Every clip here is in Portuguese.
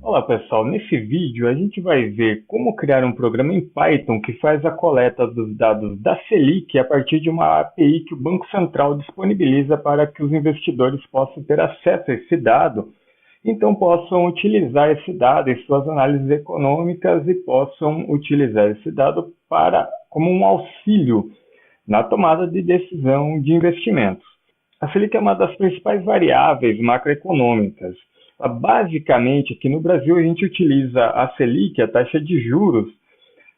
Olá pessoal, nesse vídeo a gente vai ver como criar um programa em Python que faz a coleta dos dados da Selic a partir de uma API que o Banco Central disponibiliza para que os investidores possam ter acesso a esse dado, então possam utilizar esse dado em suas análises econômicas e possam utilizar esse dado como um auxílio na tomada de decisão de investimentos. A Selic é uma das principais variáveis macroeconômicas. Basicamente, aqui no Brasil, a gente utiliza a Selic, a taxa de juros,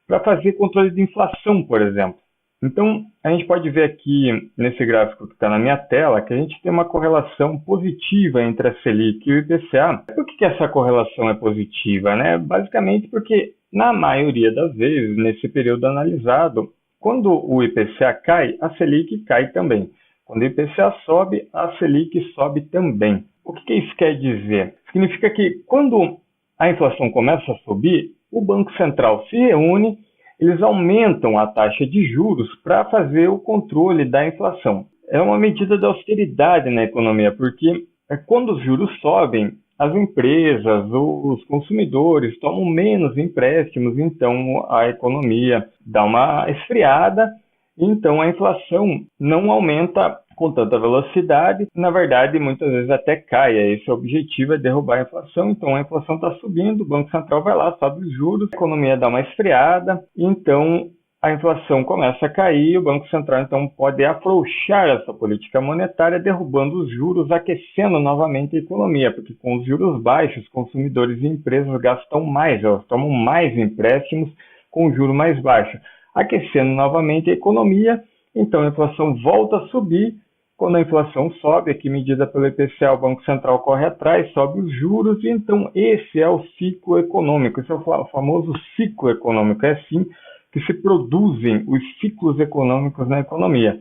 para fazer controle de inflação, por exemplo. Então, a gente pode ver aqui, nesse gráfico que está na minha tela, que a gente tem uma correlação positiva entre a Selic e o IPCA. Por que essa correlação é positiva? Basicamente porque, na maioria das vezes, nesse período analisado, quando o IPCA cai, a Selic cai também. Quando o IPCA sobe, a Selic sobe também. O que isso quer dizer? Significa que quando a inflação começa a subir, o Banco Central se reúne, eles aumentam a taxa de juros para fazer o controle da inflação. É uma medida de austeridade na economia, porque quando os juros sobem, as empresas, os consumidores tomam menos empréstimos, então a economia dá uma esfriada, então a inflação não aumenta com tanta velocidade, na verdade muitas vezes até cai. Esse objetivo é derrubar a inflação, então a inflação está subindo, o Banco Central vai lá, sobe os juros, a economia dá uma esfriada, então a inflação começa a cair, o Banco Central então pode afrouxar essa política monetária, derrubando os juros, aquecendo novamente a economia, porque com os juros baixos, consumidores e empresas gastam mais, elas tomam mais empréstimos com juro mais baixo, aquecendo novamente a economia, então a inflação volta a subir. Quando a inflação sobe, aqui medida pelo IPCA, o Banco Central corre atrás, sobe os juros, e então esse é o ciclo econômico, esse é o famoso ciclo econômico, é assim que se produzem os ciclos econômicos na economia.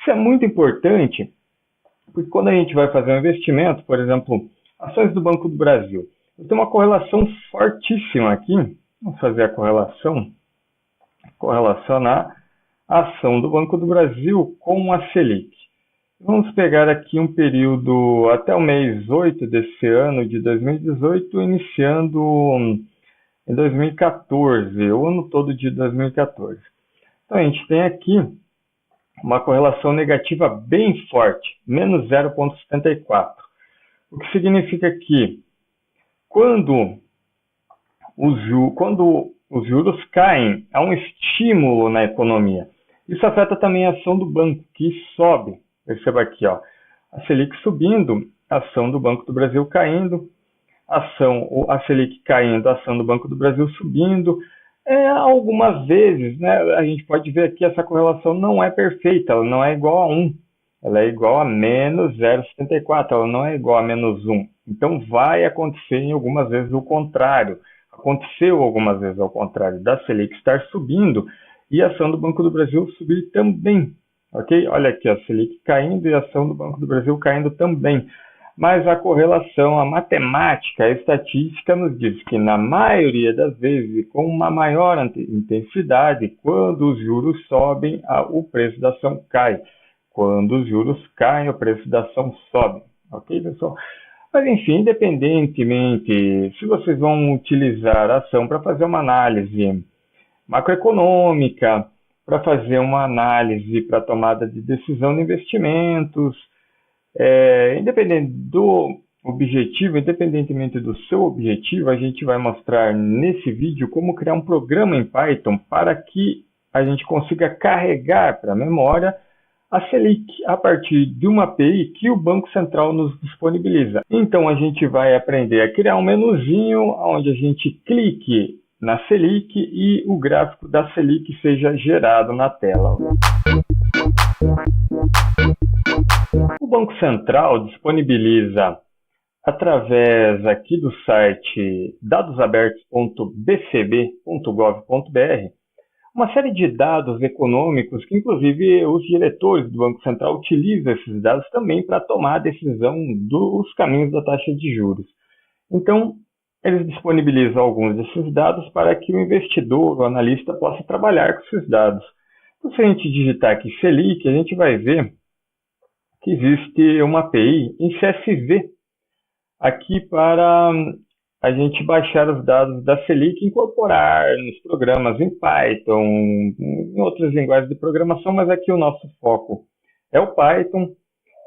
Isso é muito importante, porque quando a gente vai fazer um investimento, por exemplo, ações do Banco do Brasil, tem uma correlação fortíssima aqui, vamos fazer a correlacionar a ação do Banco do Brasil com a Selic. Vamos pegar aqui um período até o mês 8 desse ano, de 2018, iniciando em 2014, o ano todo de 2014. Então, a gente tem aqui uma correlação negativa bem forte, menos 0,74. O que significa que quando os juros caem, há um estímulo na economia. Isso afeta também a ação do banco, que sobe. Perceba aqui, ó, a Selic subindo, a ação do Banco do Brasil caindo, a Selic caindo, a ação do Banco do Brasil subindo. Algumas vezes, a gente pode ver aqui essa correlação não é perfeita, ela não é igual a 1, ela é igual a menos 0,74, ela não é igual a menos 1. Então vai acontecer em algumas vezes o contrário. Aconteceu algumas vezes ao contrário, da Selic estar subindo e a ação do Banco do Brasil subir também. Ok? Olha aqui, a Selic caindo e a ação do Banco do Brasil caindo também. Mas a correlação, a matemática, a estatística nos diz que na maioria das vezes, com uma maior intensidade, quando os juros sobem, o preço da ação cai. Quando os juros caem, o preço da ação sobe. Ok, pessoal? Mas enfim, independentemente, se vocês vão utilizar a ação para fazer uma análise macroeconômica, para fazer uma análise para tomada de decisão de investimentos, independente do objetivo, independentemente do seu objetivo, a gente vai mostrar nesse vídeo como criar um programa em Python para que a gente consiga carregar para a memória a Selic a partir de uma API que o Banco Central nos disponibiliza. Então a gente vai aprender a criar um menuzinho onde a gente clique na Selic e o gráfico da Selic seja gerado na tela. O Banco Central disponibiliza, através aqui do site dadosabertos.bcb.gov.br, uma série de dados econômicos que, inclusive, os diretores do Banco Central utilizam esses dados também para tomar a decisão dos caminhos da taxa de juros. Então, eles disponibilizam alguns desses dados para que o investidor, o analista, possa trabalhar com esses dados. Então, se a gente digitar aqui Selic, a gente vai ver que existe uma API em CSV aqui para a gente baixar os dados da Selic e incorporar nos programas em Python, em outras linguagens de programação, mas aqui o nosso foco é o Python.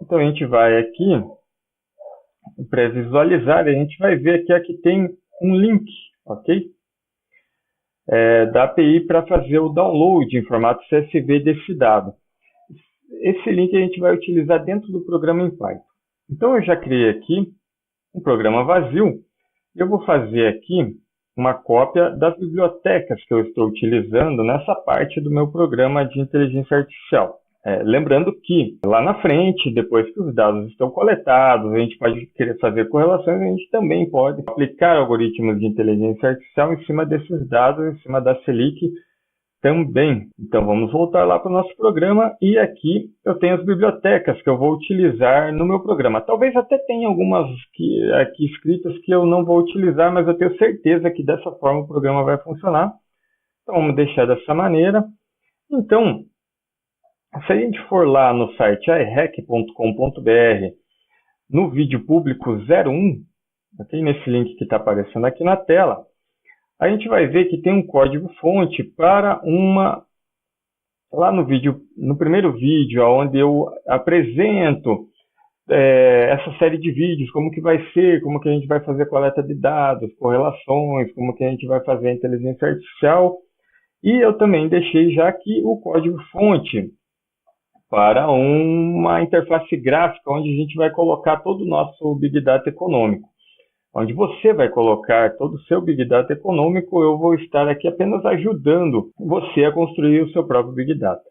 Então a gente vai aqui para visualizar, a gente vai ver que aqui tem um link, ok? Da API para fazer o download em formato CSV desse dado. Esse link a gente vai utilizar dentro do programa em Python. Então eu já criei aqui um programa vazio. Eu vou fazer aqui uma cópia das bibliotecas que eu estou utilizando nessa parte do meu programa de inteligência artificial. Lembrando que lá na frente, depois que os dados estão coletados, a gente pode querer fazer correlações, a gente também pode aplicar algoritmos de inteligência artificial em cima desses dados, em cima da Selic também. Então vamos voltar lá para o nosso programa e aqui eu tenho as bibliotecas que eu vou utilizar no meu programa. Talvez até tenha algumas aqui escritas que eu não vou utilizar, mas eu tenho certeza que dessa forma o programa vai funcionar. Então vamos deixar dessa maneira. Então, se a gente for lá no site ihack.com.br, no vídeo público 01, okay, nesse link que está aparecendo aqui na tela, a gente vai ver que tem um código-fonte para lá no primeiro vídeo, onde eu apresento essa série de vídeos, como que vai ser, como que a gente vai fazer coleta de dados, correlações, como que a gente vai fazer a inteligência artificial. E eu também deixei já aqui o código-fonte para uma interface gráfica, onde a gente vai colocar todo o nosso Big Data econômico. Onde você vai colocar todo o seu Big Data econômico, eu vou estar aqui apenas ajudando você a construir o seu próprio Big Data.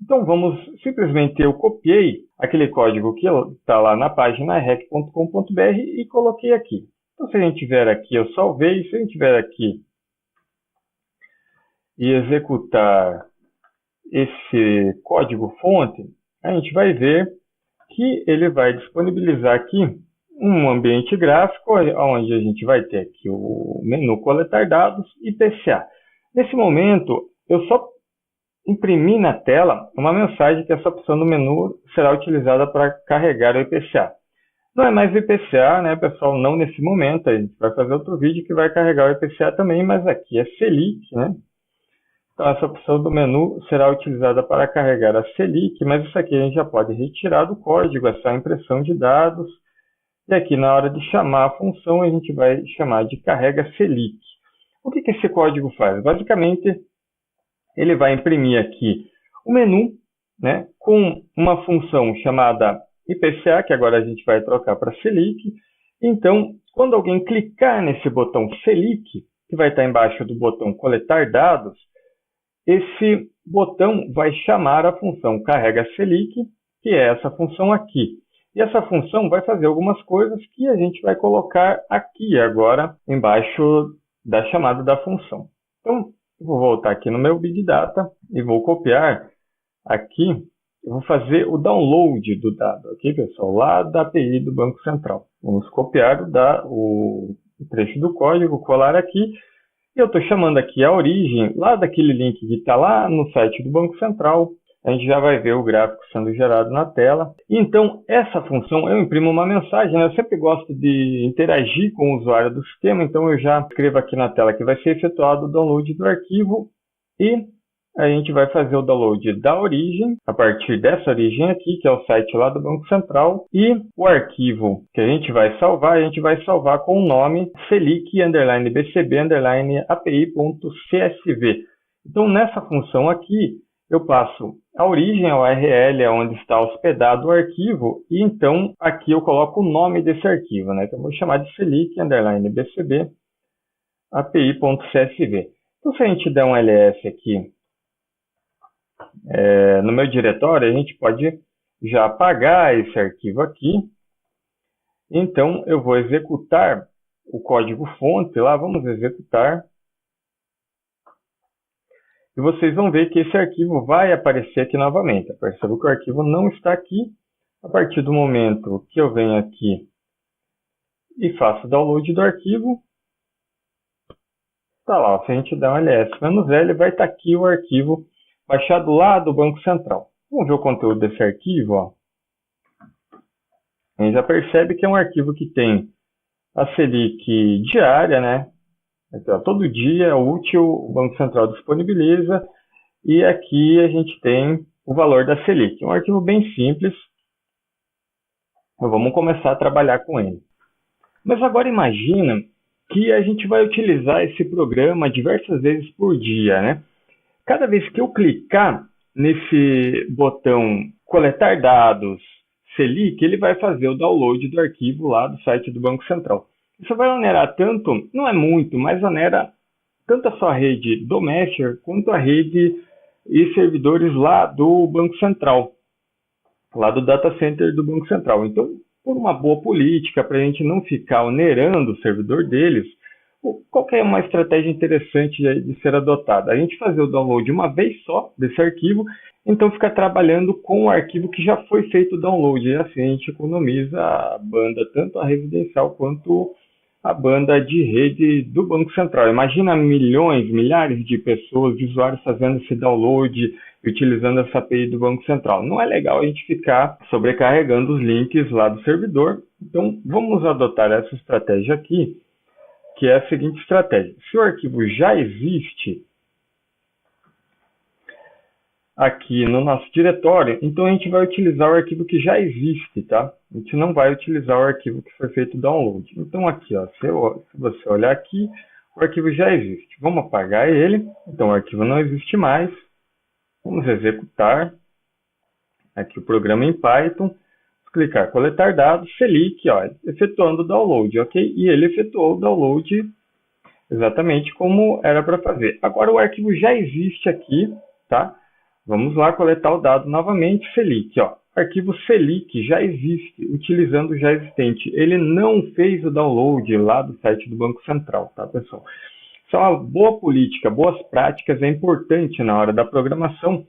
Então simplesmente eu copiei aquele código que está lá na página ihack.com.br e coloquei aqui. Então se a gente tiver aqui, eu salvei, se a gente tiver aqui e executar esse código-fonte, a gente vai ver que ele vai disponibilizar aqui um ambiente gráfico, onde a gente vai ter aqui o menu coletar dados e PCA. Nesse momento, eu só imprimi na tela uma mensagem que essa opção do menu será utilizada para carregar o IPCA. Não é mais o IPCA, né, pessoal? Não nesse momento, a gente vai fazer outro vídeo que vai carregar o IPCA também, mas aqui é Selic, né? Então, essa opção do menu será utilizada para carregar a Selic, mas isso aqui a gente já pode retirar do código, é só impressão de dados. E aqui, na hora de chamar a função, a gente vai chamar de carrega Selic. O que esse código faz? Basicamente, ele vai imprimir aqui o menu, né, com uma função chamada IPCA, que agora a gente vai trocar para Selic. Então, quando alguém clicar nesse botão Selic, que vai estar embaixo do botão coletar dados, esse botão vai chamar a função carrega Selic, que é essa função aqui. E essa função vai fazer algumas coisas que a gente vai colocar aqui agora, embaixo da chamada da função. Então, eu vou voltar aqui no meu Big Data e vou copiar aqui. Eu vou fazer o download do dado, ok, pessoal? Lá da API do Banco Central. Vamos copiar o trecho do código, colar aqui. E eu estou chamando aqui a origem lá daquele link que está lá no site do Banco Central. A gente já vai ver o gráfico sendo gerado na tela. Então, essa função, eu imprimo uma mensagem, né? Eu sempre gosto de interagir com o usuário do sistema, então eu já escrevo aqui na tela que vai ser efetuado o download do arquivo e a gente vai fazer o download da origem, a partir dessa origem aqui, que é o site lá do Banco Central, e o arquivo que a gente vai salvar com o nome selic_bcb_api.csv. Então, nessa função aqui, eu passo a origem, a URL, onde está hospedado o arquivo, e então aqui eu coloco o nome desse arquivo, né? Então eu vou chamar de selic_bcb api.csv. Então se a gente der um ls aqui no meu diretório, a gente pode já apagar esse arquivo aqui. Então eu vou executar o código fonte lá, vamos executar. E vocês vão ver que esse arquivo vai aparecer aqui novamente. Perceba que o arquivo não está aqui. A partir do momento que eu venho aqui e faço o download do arquivo, está lá. Se a gente der um ls-l, vai estar aqui o arquivo baixado lá do Banco Central. Vamos ver o conteúdo desse arquivo. Ó. A gente já percebe que é um arquivo que tem a Selic diária, né? Então, todo dia útil o Banco Central disponibiliza e aqui a gente tem o valor da Selic. Um arquivo bem simples. Vamos começar a trabalhar com ele. Mas agora imagina que a gente vai utilizar esse programa diversas vezes por dia, né? Cada vez que eu clicar nesse botão coletar dados Selic, ele vai fazer o download do arquivo lá do site do Banco Central. Isso vai onerar tanto, não é muito, mas onera tanto a sua rede doméstica quanto a rede e servidores lá do Banco Central, lá do data center do Banco Central. Então, por uma boa política, para a gente não ficar onerando o servidor deles, qual que é uma estratégia interessante de ser adotada? A gente fazer o download uma vez só desse arquivo, então ficar trabalhando com o arquivo que já foi feito o download, e assim a gente economiza a banda, tanto a residencial quanto a banda de rede do Banco Central. Imagina milhões, milhares de pessoas, de usuários fazendo esse download e utilizando essa API do Banco Central. Não é legal a gente ficar sobrecarregando os links lá do servidor. Então, vamos adotar essa estratégia aqui, que é a seguinte estratégia. Se o arquivo já existe aqui no nosso diretório, então a gente vai utilizar o arquivo que já existe, tá? A gente não vai utilizar o arquivo que foi feito o download. Então aqui, ó, se você olhar aqui, o arquivo já existe. Vamos apagar ele. Então o arquivo não existe mais. Vamos executar aqui o programa em Python. Clicar coletar dados, Selic, ó, efetuando o download, ok? E ele efetuou o download exatamente como era para fazer. Agora o arquivo já existe aqui, tá? Vamos lá coletar o dado novamente, Selic, ó. Arquivo Selic já existe, utilizando o já existente. Ele não fez o download lá do site do Banco Central, tá, pessoal? Isso é uma boa política, boas práticas, é importante na hora da programação,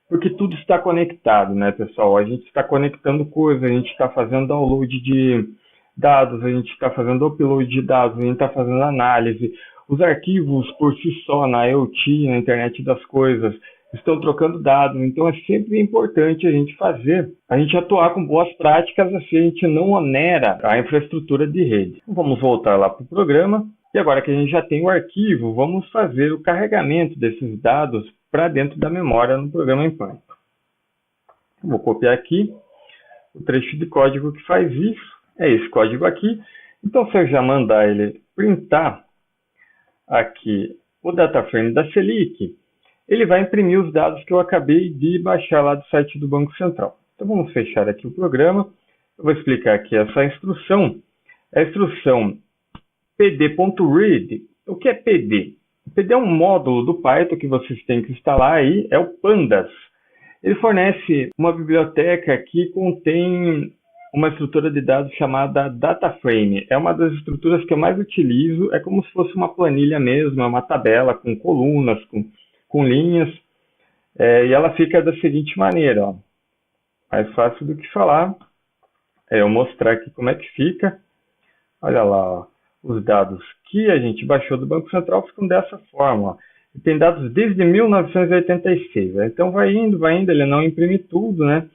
porque tudo está conectado, né, pessoal? A gente está conectando coisas, a gente está fazendo download de dados, a gente está fazendo upload de dados, a gente está fazendo análise. Os arquivos por si só, na IoT, na internet das coisas, estão trocando dados. Então é sempre importante a gente atuar com boas práticas, assim a gente não onera a infraestrutura de rede. Vamos voltar lá para o programa. E agora que a gente já tem o arquivo, vamos fazer o carregamento desses dados para dentro da memória no programa em Python. Vou copiar aqui o trecho de código que faz isso. É esse código aqui. Então, se eu já mandar ele printar aqui o dataframe da Selic, ele vai imprimir os dados que eu acabei de baixar lá do site do Banco Central. Então, vamos fechar aqui o programa. Eu vou explicar aqui essa instrução. A instrução pd.read. O que é PD? PD é um módulo do Python que vocês têm que instalar aí, é o Pandas. Ele fornece uma biblioteca que contém uma estrutura de dados chamada DataFrame. É uma das estruturas que eu mais utilizo, é como se fosse uma planilha mesmo, é uma tabela com colunas, com linhas, e ela fica da seguinte maneira, ó. Mais fácil do que falar, é eu mostrar aqui como é que fica. Olha lá, ó. Os dados que a gente baixou do Banco Central ficam dessa forma, ó. Tem dados desde 1986, né? Então vai indo, ele não imprime tudo, né?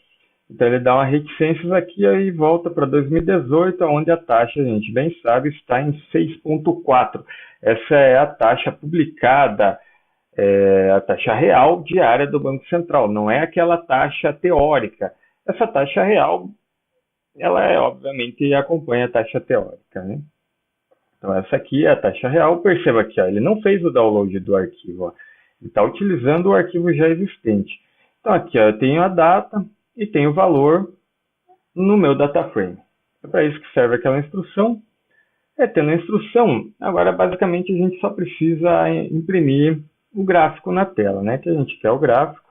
Então ele dá uma reticências aqui e volta para 2018, onde a taxa, a gente bem sabe, está em 6,4. Essa é a taxa publicada, a taxa real diária do Banco Central, não é aquela taxa teórica. Essa taxa real, ela obviamente acompanha a taxa teórica, né? Então essa aqui é a taxa real. Perceba aqui, ó, ele não fez o download do arquivo, ó. Ele está utilizando o arquivo já existente. Então aqui, ó, eu tenho a data e tenho o valor no meu dataframe. É para isso que serve aquela instrução. Tendo a instrução, agora basicamente a gente só precisa imprimir o gráfico na tela, né? Que a gente quer o gráfico.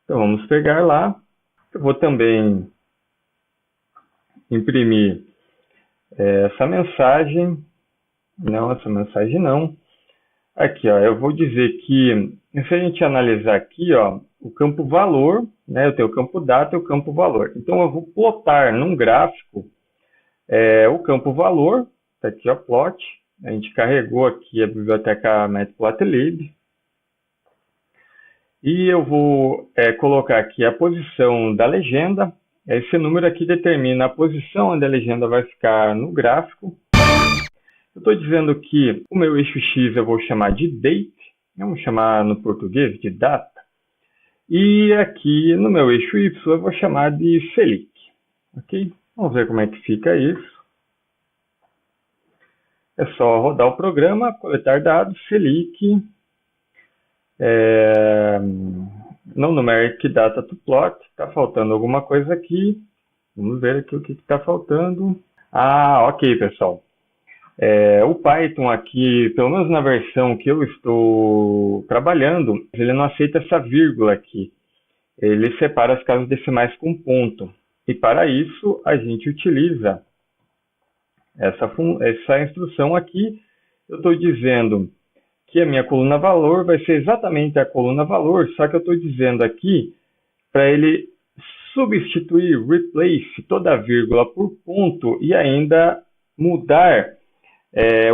Então vamos pegar lá. Eu vou também imprimir essa mensagem. Não, essa mensagem não. Aqui, ó, eu vou dizer que, se a gente analisar aqui, ó, o campo valor, né, eu tenho o campo data e o campo valor. Então, eu vou plotar num gráfico o campo valor, tá aqui, ó, plot. A gente carregou aqui a biblioteca matplotlib. E eu vou colocar aqui a posição da legenda. Esse número aqui determina a posição onde a legenda vai ficar no gráfico. Eu estou dizendo que o meu eixo X eu vou chamar de date, vamos chamar no português de data. E aqui no meu eixo Y eu vou chamar de Selic. Ok? Vamos ver como é que fica isso. É só rodar o programa, coletar dados, Selic, no numeric data to plot. Está faltando alguma coisa aqui. Vamos ver aqui o que está faltando. Ok, pessoal. O Python aqui, pelo menos na versão que eu estou trabalhando, ele não aceita essa vírgula aqui. Ele separa as casas decimais com ponto. E para isso, a gente utiliza essa instrução aqui. Eu estou dizendo que a minha coluna valor vai ser exatamente a coluna valor, só que eu estou dizendo aqui para ele substituir, replace toda a vírgula por ponto e ainda mudar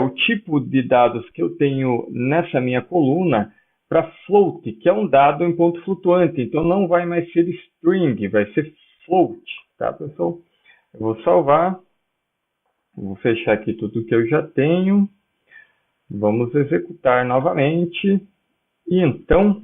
o tipo de dados que eu tenho nessa minha coluna para float, que é um dado em ponto flutuante. Então não vai mais ser string, vai ser float, tá, pessoal? Eu vou salvar, vou fechar aqui tudo que eu já tenho, vamos executar novamente, e então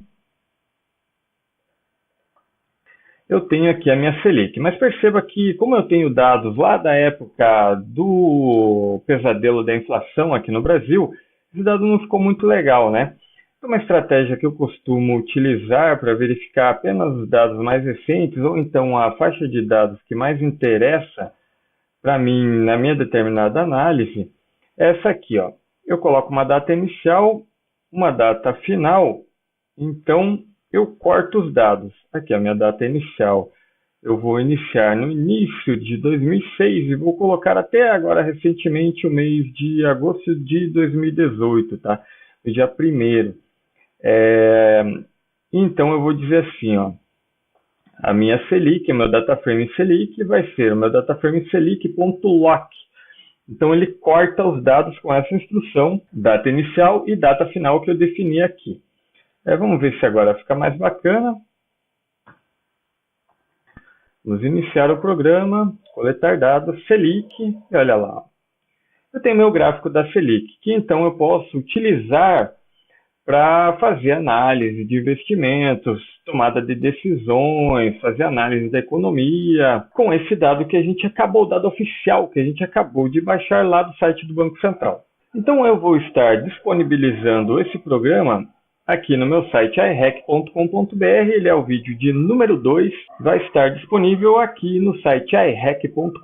eu tenho aqui a minha Selic. Mas perceba que, como eu tenho dados lá da época do pesadelo da inflação aqui no Brasil, esse dado não ficou muito legal, né? Uma estratégia que eu costumo utilizar para verificar apenas os dados mais recentes, ou então a faixa de dados que mais interessa para mim na minha determinada análise, é essa aqui, ó. Eu coloco uma data inicial, uma data final, então eu corto os dados. Aqui a minha data inicial, eu vou iniciar no início de 2006 e vou colocar até agora recentemente o mês de agosto de 2018, tá? O dia 1º. Então eu vou dizer assim, ó, a minha Selic, o meu dataframe Selic vai ser o meu dataframe Selic.lock. Então ele corta os dados com essa instrução, data inicial e data final que eu defini aqui. Vamos ver se agora fica mais bacana. Vamos iniciar o programa, coletar dados, Selic, e olha lá. Eu tenho meu gráfico da Selic, que então eu posso utilizar para fazer análise de investimentos, tomada de decisões, fazer análise da economia, com esse dado que a gente acabou, o dado oficial que a gente acabou de baixar lá do site do Banco Central. Então eu vou estar disponibilizando esse programa aqui no meu site ihack.com.br, ele é o vídeo de número 2, vai estar disponível aqui no site ihack.com.br.